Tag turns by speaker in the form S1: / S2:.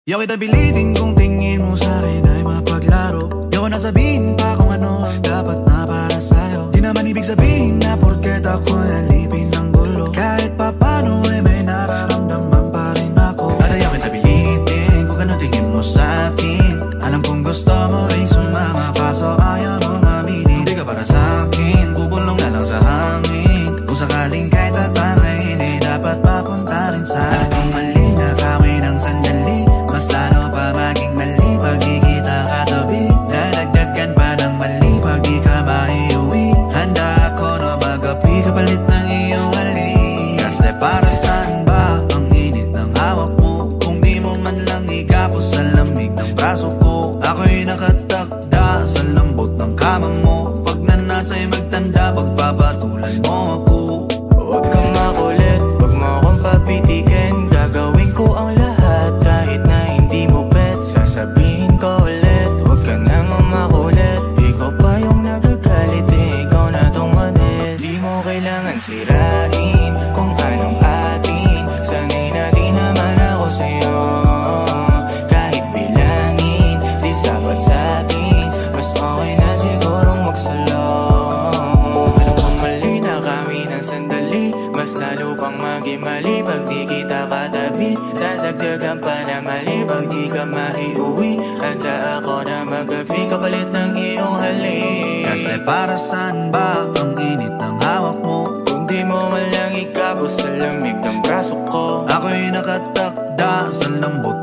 S1: Yaw kita pilitin kung tingin mo sa'kin ay mapaglaro. Yaw ko nasabihin pa kung ano ang dapat na para sa'yo. Di naman ibig sabihin na porket ako ay alipin ng gulo. Kahit pa paano ay may nararamdaman pa rin ako. At ayaw kita pilitin kung ano tingin mo sa'kin. Alam kong gusto mo rin sumama, kaso ayaw mong aminin. Di ka para sa'kin, bubulong na lang sa hangin. Kung sakaling kahit tatangayin ay dapat papunta rin sa akin. Mali na kami ng sandali, mas lalo pa maging mali pag di kita katabi. Dadagdagan pa ng mali pag di ka maiuwi. Handa ako na magapi kapalit ng iyong halik. Kasi para saan ba ang init ng hawak mo kung di mo man lang igapos sa lamig ng braso ko? Ako'y nakatakda sa lambot ng kama mo. Pag nanasa'y magtanda, pagpapatulan mo ako.
S2: Huwag kang makulit, huwag mo akong papitikin. Gagawin ko ang lahat kahit na hindi mo bet. Sasabihin ko ulit, huwag ka naman makulit. Ikaw pa yung nagagalit, ikaw na tong manit. Di mo kailangan sirain kung anong atin. Sanay na di naman ako sa'yo. Kahit bilangin, di sapat sa'tin. Mas okay na sigurong magsalo. Alam kong mali na kami ng sandali, mas lalo pang maging mali pag di kita katabi. Dadagdagan pa na mali pag di ka maiuwi. Handa ako na magabi kapalit ng iyong halik.
S1: Kasi para saan ba ang init ng hawak mo
S2: kung di mo man lang ikapos sa lamig ng braso ko?
S1: Ako'y nakatakda sa lambot